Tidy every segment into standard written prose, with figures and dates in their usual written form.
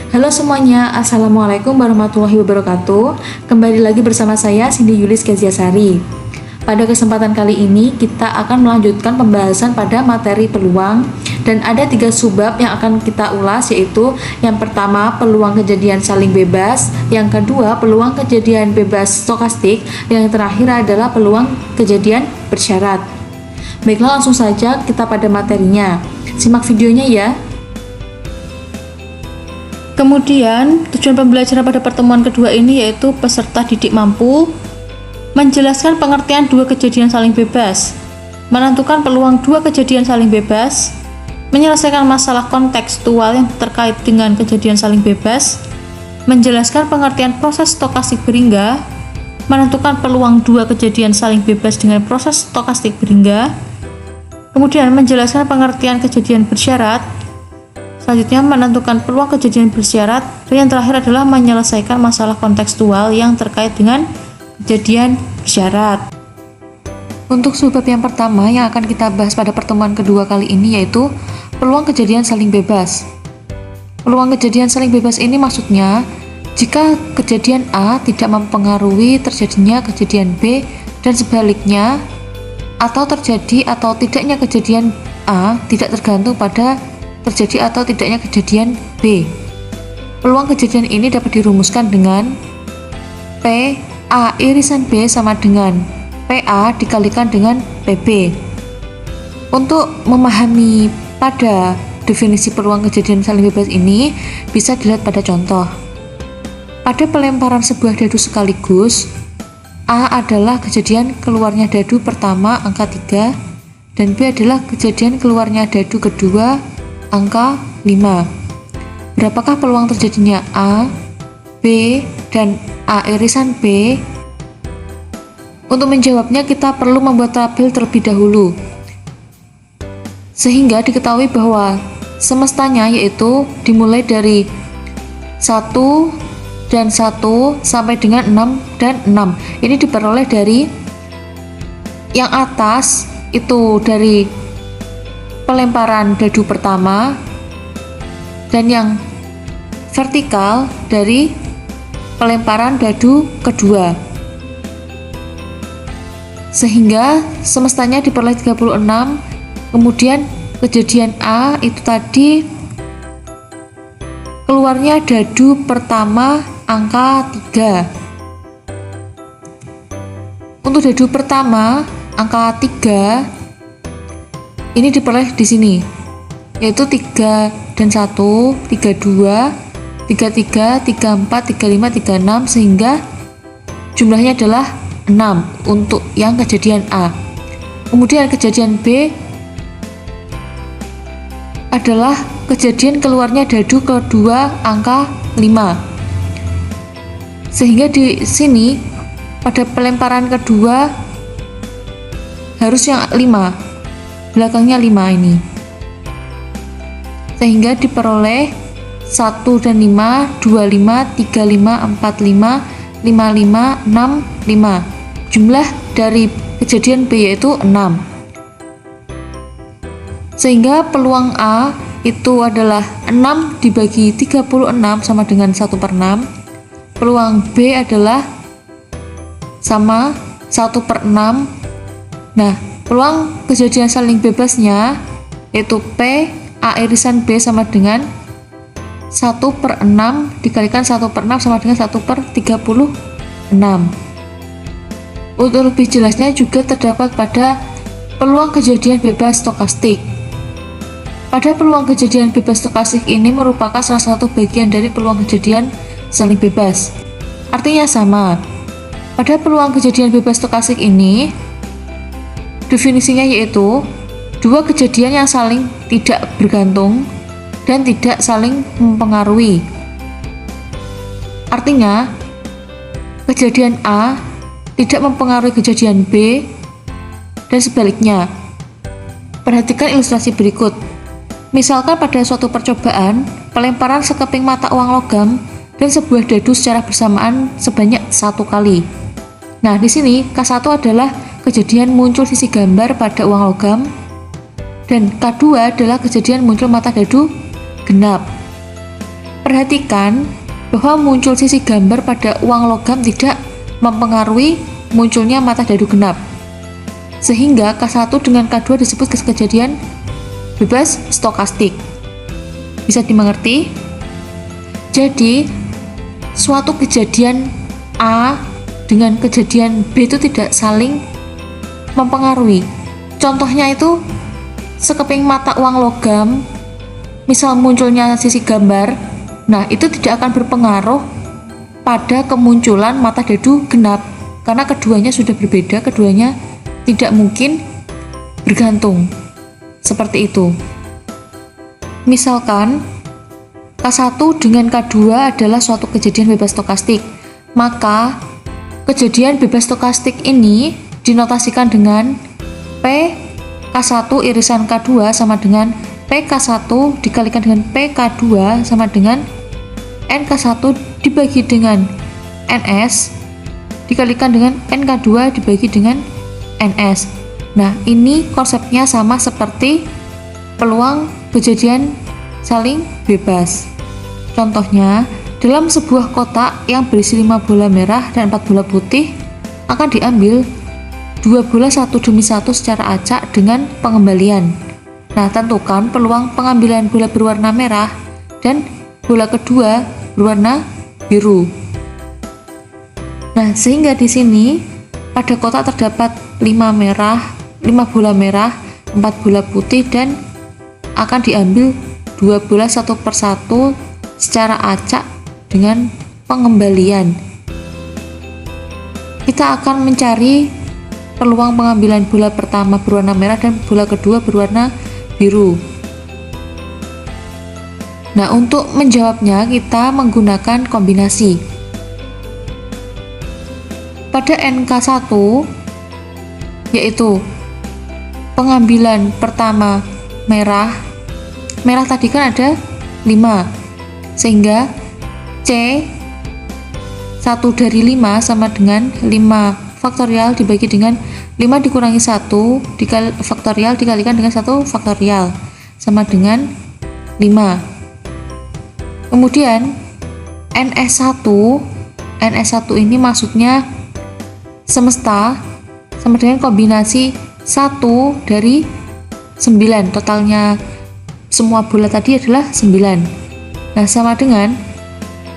Halo semuanya, Assalamualaikum warahmatullahi wabarakatuh. Kembali lagi bersama saya Cindy Yulis Keziasari. Pada kesempatan kali ini kita akan melanjutkan pembahasan pada materi peluang. Dan ada 3 subbab yang akan kita ulas, yaitu yang pertama peluang kejadian saling bebas, yang kedua peluang kejadian bebas stokastik, yang terakhir adalah peluang kejadian bersyarat. Baiklah, langsung saja kita pada materinya. Simak videonya ya. Kemudian, tujuan pembelajaran pada pertemuan kedua ini yaitu peserta didik mampu menjelaskan pengertian 2 kejadian saling bebas, menentukan peluang 2 kejadian saling bebas, menyelesaikan masalah kontekstual yang terkait dengan kejadian saling bebas, menjelaskan pengertian proses stokastik Beringa, menentukan peluang 2 kejadian saling bebas dengan proses stokastik Beringa, kemudian menjelaskan pengertian kejadian bersyarat, selanjutnya menentukan peluang kejadian bersyarat, dan yang terakhir adalah menyelesaikan masalah kontekstual yang terkait dengan kejadian bersyarat. Untuk subbab yang pertama yang akan kita bahas pada pertemuan kedua kali ini yaitu peluang kejadian saling bebas. Peluang kejadian saling bebas ini maksudnya jika kejadian A tidak mempengaruhi terjadinya kejadian B dan sebaliknya, atau terjadi atau tidaknya kejadian A tidak tergantung pada terjadi atau tidaknya kejadian B. Peluang kejadian ini dapat dirumuskan dengan P A irisan B sama dengan PA dikalikan dengan PB. Untuk memahami pada definisi peluang kejadian saling bebas ini bisa dilihat pada contoh. Pada pelemparan sebuah dadu sekaligus, A adalah kejadian keluarnya dadu pertama angka 3 dan B adalah kejadian keluarnya dadu kedua angka 5. Berapakah peluang terjadinya A, B, dan A irisan B? Untuk menjawabnya kita perlu membuat tabel terlebih dahulu, sehingga diketahui bahwa semestanya yaitu dimulai dari 1 dan 1 sampai dengan 6 dan 6. Ini diperoleh dari yang atas itu dari pelemparan dadu pertama dan yang vertikal dari pelemparan dadu kedua, sehingga semestanya diperoleh 36. Kemudian kejadian A itu tadi keluarnya dadu pertama angka 3. Untuk dadu pertama angka 3 ini diperoleh di sini, yaitu 3 dan 1, 32, 33, 34, 35, 36, sehingga jumlahnya adalah 6 untuk yang kejadian A. Kemudian kejadian B adalah kejadian keluarnya dadu kedua angka 5. Sehingga di sini pada pelemparan kedua harus yang 5, belakangnya 5 ini. Sehingga diperoleh 1 dan 5, 25, 35, 45, 55, 6, 5. Jumlah dari kejadian B yaitu 6. Sehingga peluang A itu adalah 6 dibagi 36 sama dengan 1/6. Peluang B adalah sama 1/6. Nah, peluang kejadian saling bebasnya yaitu P A irisan B sama dengan 1/6 dikalikan 1/6 sama dengan 1/36. Untuk lebih jelasnya juga terdapat pada peluang kejadian bebas stokastik. Pada peluang kejadian bebas stokastik ini merupakan salah satu bagian dari peluang kejadian saling bebas. Artinya sama. Pada peluang kejadian bebas stokastik ini definisinya yaitu 2 kejadian yang saling tidak bergantung dan tidak saling mempengaruhi. Artinya, kejadian A tidak mempengaruhi kejadian B dan sebaliknya. Perhatikan ilustrasi berikut. Misalkan pada suatu percobaan, pelemparan sekeping mata uang logam dan sebuah dadu secara bersamaan sebanyak 1 kali. Nah, di sini K1 adalah kejadian muncul sisi gambar pada uang logam dan K2 adalah kejadian muncul mata dadu genap. Perhatikan bahwa muncul sisi gambar pada uang logam tidak mempengaruhi munculnya mata dadu genap. Sehingga K1 dengan K2 disebut kejadian bebas stokastik. Bisa dimengerti? Jadi, suatu kejadian A dengan kejadian B itu tidak saling mempengaruhi. Contohnya itu sekeping mata uang logam, misal munculnya sisi gambar, nah itu tidak akan berpengaruh pada kemunculan mata dadu genap karena keduanya sudah berbeda, keduanya tidak mungkin bergantung. Seperti itu. Misalkan K1 dengan K2 adalah suatu kejadian bebas stokastik, maka kejadian bebas stokastik ini dinotasikan dengan P K1 irisan K2 sama dengan PK1 dikalikan dengan PK2 sama dengan NK1 dibagi dengan NS dikalikan dengan NK2 dibagi dengan NS. Nah, ini konsepnya sama seperti peluang kejadian saling bebas. Contohnya, dalam sebuah kotak yang berisi 5 bola merah dan 4 bola putih akan diambil 2 bola satu demi satu secara acak dengan pengembalian. Nah, tentukan peluang pengambilan bola berwarna merah dan bola kedua berwarna biru. Nah, sehingga di sini pada kotak terdapat 5 bola merah, 4 bola putih dan akan diambil 2 bola satu persatu secara acak dengan pengembalian. Kita akan mencari peluang pengambilan bola pertama berwarna merah dan bola kedua berwarna biru. Nah, untuk menjawabnya kita menggunakan kombinasi. Pada NK1 yaitu pengambilan pertama merah tadi kan ada 5, sehingga C 1 dari 5 sama dengan 5 faktorial dibagi dengan 5 dikurangi 1 faktorial dikalikan dengan 1 faktorial sama dengan 5. Kemudian NS1 ini maksudnya semesta sama dengan kombinasi 1 dari 9, totalnya semua bola tadi adalah 9. Nah, sama dengan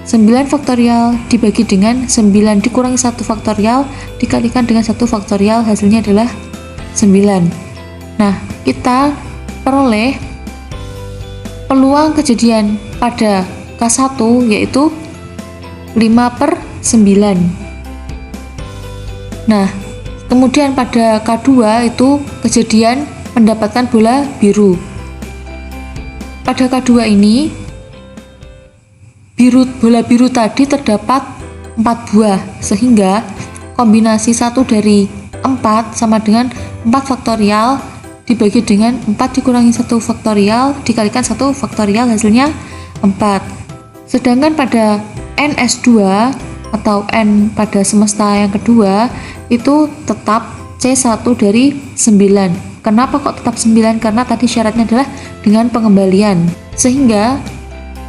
9 faktorial dibagi dengan 9 dikurangi 1 faktorial dikalikan dengan 1 faktorial, hasilnya adalah 9. Nah, kita peroleh peluang kejadian pada K1 yaitu 5/9. Nah, kemudian pada K2 itu kejadian mendapatkan bola biru. Pada K2 ini bola biru tadi terdapat 4 buah, sehingga kombinasi 1 dari 4 sama dengan 4 faktorial dibagi dengan 4 dikurangi 1 faktorial dikalikan 1 faktorial, hasilnya 4. Sedangkan pada NS2 atau N pada semesta yang kedua itu tetap C1 dari 9. Kenapa kok tetap 9? Karena tadi syaratnya adalah dengan pengembalian, sehingga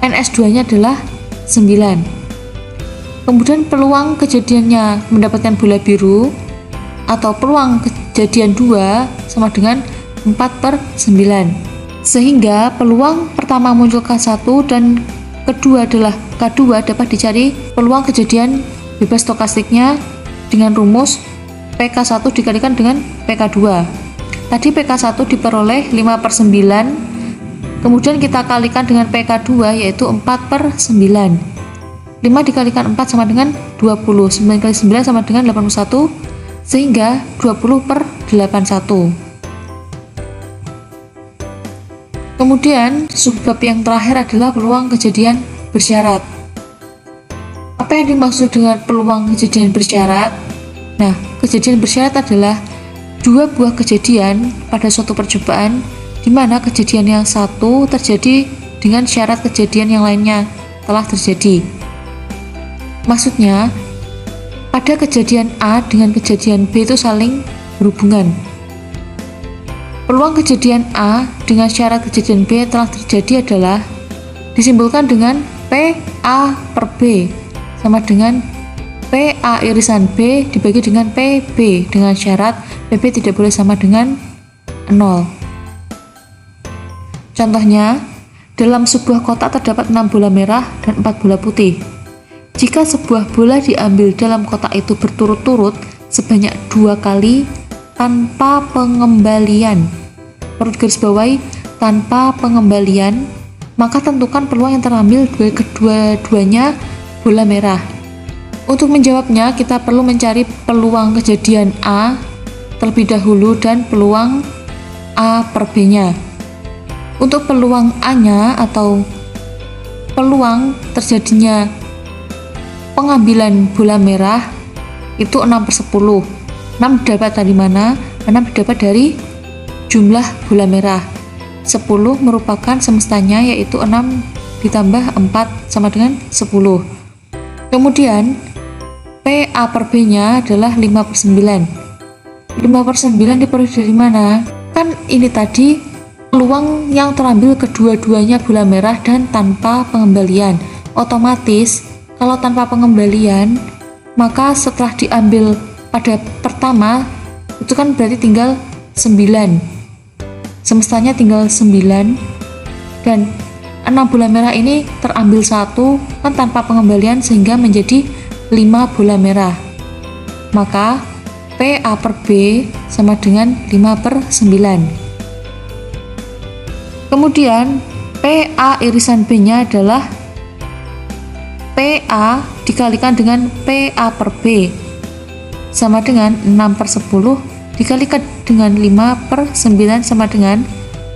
NS2 nya adalah 9. Kemudian peluang kejadiannya mendapatkan bola biru atau peluang kejadian 2 sama dengan 4/9, sehingga peluang pertama muncul K1 dan kedua adalah K2 dapat dicari peluang kejadian bebas stokastiknya dengan rumus PK1 dikalikan dengan PK2. Tadi PK1 diperoleh 5/9, kemudian kita kalikan dengan PK2 yaitu 4/9. 5 dikalikan 4 sama dengan 20, 9 kali 9 sama dengan 81, sehingga 20/81. Kemudian subbab yang terakhir adalah peluang kejadian bersyarat. Apa yang dimaksud dengan peluang kejadian bersyarat? Nah, kejadian bersyarat adalah 2 buah kejadian pada suatu percobaan di mana kejadian yang satu terjadi dengan syarat kejadian yang lainnya telah terjadi. Maksudnya, pada kejadian A dengan kejadian B itu saling berhubungan. Peluang kejadian A dengan syarat kejadian B telah terjadi adalah disimbolkan dengan PA per B sama dengan PA irisan B dibagi dengan PB dengan syarat PB tidak boleh sama dengan 0. Contohnya, dalam sebuah kotak terdapat 6 bola merah dan 4 bola putih. Jika sebuah bola diambil dalam kotak itu berturut-turut sebanyak 2 kali tanpa pengembalian, perlu digarisbawahi tanpa pengembalian, maka tentukan peluang yang terambil kedua-duanya bola merah. Untuk menjawabnya, kita perlu mencari peluang kejadian A terlebih dahulu dan peluang A per B-nya. Untuk peluang A-nya atau peluang terjadinya pengambilan bola merah itu 6/10. 6 didapat dari mana? 6 didapat dari jumlah bola merah. 10 merupakan semestanya, yaitu 6 ditambah 4 sama dengan 10. Kemudian PA per B-nya adalah 5/9. 5/9 diperoleh dari mana? Kan ini tadi peluang yang terambil kedua-duanya bola merah dan tanpa pengembalian. Otomatis kalau tanpa pengembalian, maka setelah diambil pada pertama itu kan berarti tinggal 9. Semestanya tinggal 9 dan 6 bola merah ini terambil 1 kan tanpa pengembalian sehingga menjadi 5 bola merah. Maka PA per B sama dengan 5/9. Kemudian PA irisan B-nya adalah PA dikalikan dengan PA per B sama dengan 6/10 dikalikan dengan 5/9 sama dengan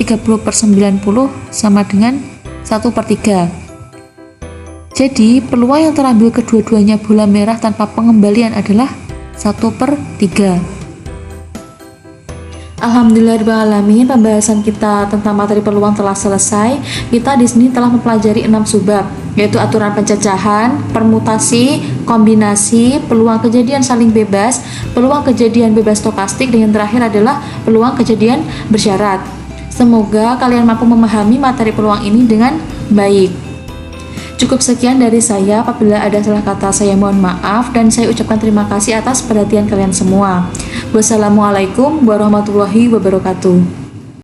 30/90 sama dengan 1/3. Jadi peluang yang terambil kedua-duanya bola merah tanpa pengembalian adalah 1/3. Alhamdulillahirrahmanirrahim, pembahasan kita tentang materi peluang telah selesai. Kita di sini telah mempelajari 6 subbab, yaitu aturan pencacahan, permutasi, kombinasi, peluang kejadian saling bebas, peluang kejadian bebas stokastik, dan yang terakhir adalah peluang kejadian bersyarat. Semoga kalian mampu memahami materi peluang ini dengan baik. Cukup sekian dari saya. Apabila ada salah kata, saya mohon maaf dan saya ucapkan terima kasih atas perhatian kalian semua. Wassalamualaikum warahmatullahi wabarakatuh.